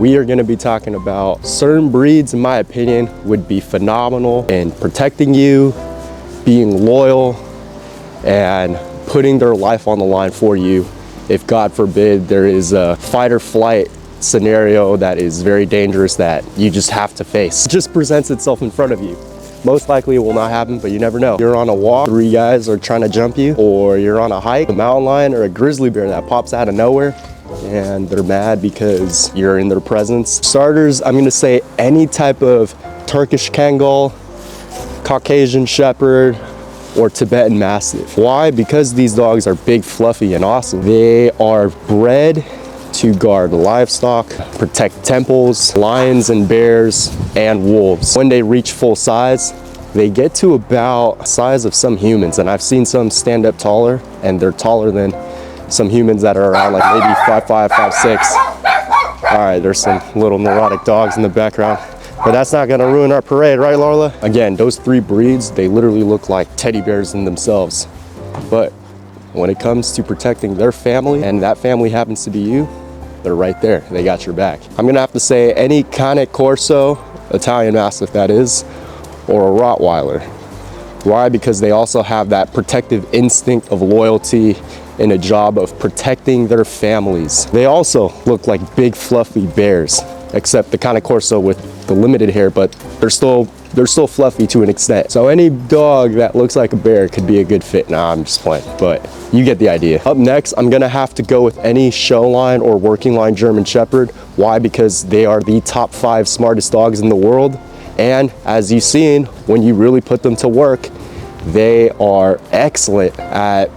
We are going to be talking about certain breeds, in my opinion, would be phenomenal in protecting you, being loyal, and putting their life on the line for you if, God forbid, there is a fight or flight scenario that is very dangerous that you just have to face. It just presents itself in front of you. Most likely it will not happen, but you never know. You're on a walk, 3 guys are trying to jump you, or you're on a hike, a mountain lion or a grizzly bear that pops out of nowhere, and they're mad because you're in their presence. Starters, I'm gonna say any type of Turkish Kangal, Caucasian Shepherd, or Tibetan Mastiff. Why? Because these dogs are big, fluffy, and awesome. They are bred to guard livestock, protect temples, lions and bears, and wolves. When they reach full size, they get to about the size of some humans, and I've seen some stand up taller, and they're taller than some humans that are around like maybe 5'5", 5'6". All right, there's some little neurotic dogs in the background, but that's not gonna ruin our parade, right, Larla? Again, those 3 breeds, they literally look like teddy bears in themselves. But when it comes to protecting their family, and that family happens to be you, they're right there. They got your back. I'm gonna have to say any kind of Corso, Italian Mastiff that is, or a Rottweiler. Why? Because they also have that protective instinct of loyalty in a job of protecting their families. They also look like big fluffy bears, except the kind of Corso with the limited hair, but they're still fluffy to an extent. So any dog that looks like a bear could be a good fit. Nah, I'm just playing, but you get the idea. Up next, I'm gonna have to go with any show line or working line German Shepherd. Why? Because they are the top 5 smartest dogs in the world. And as you've seen, when you really put them to work, they are excellent at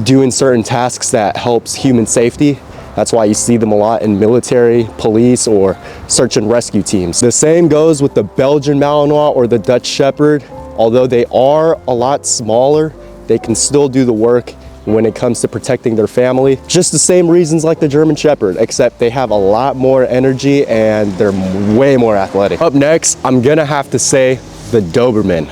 doing certain tasks that helps human safety. That's why you see them a lot in military, police, or search and rescue teams. The same goes with the Belgian Malinois or the Dutch Shepherd. Although they are a lot smaller, they can still do the work when it comes to protecting their family. Just the same reasons like the German Shepherd, except they have a lot more energy and they're way more athletic. Up next, I'm gonna have to say the Doberman.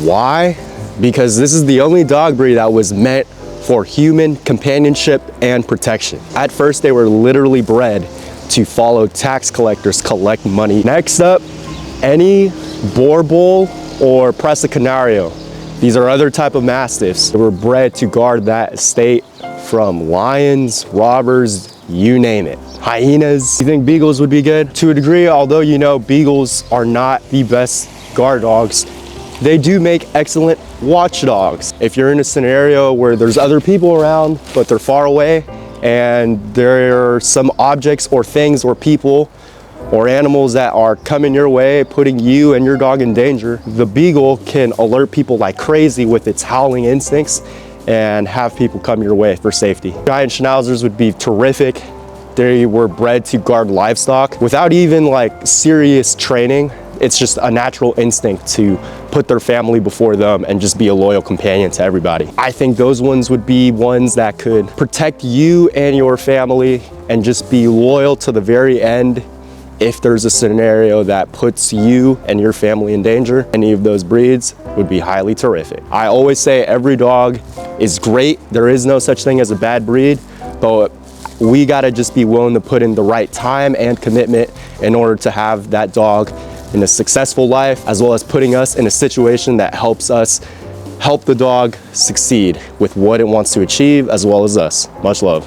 Why? Because this is the only dog breed that was meant for human companionship and protection. At first, they were literally bred to follow tax collectors, collect money. Next up, any Boreboel or Presa Canario. These are other type of Mastiffs. They were bred to guard that estate from lions, robbers, you name it. Hyenas. You think Beagles would be good? To a degree, although you know Beagles are not the best guard dogs, they do make excellent watchdogs. If you're in a scenario where there's other people around, but they're far away, and there are some objects or things or people or animals that are coming your way, putting you and your dog in danger, the Beagle can alert people like crazy with its howling instincts and have people come your way for safety. Giant Schnauzers would be terrific. They were bred to guard livestock without even like serious training. It's just a natural instinct to put their family before them and just be a loyal companion to everybody. I think those ones would be ones that could protect you and your family and just be loyal to the very end if there's a scenario that puts you and your family in danger. Any of those breeds would be highly terrific. I always say every dog is great. There is no such thing as a bad breed, but we gotta just be willing to put in the right time and commitment in order to have that dog in a successful life, as well as putting us in a situation that helps us help the dog succeed with what it wants to achieve, as well as us. Much love.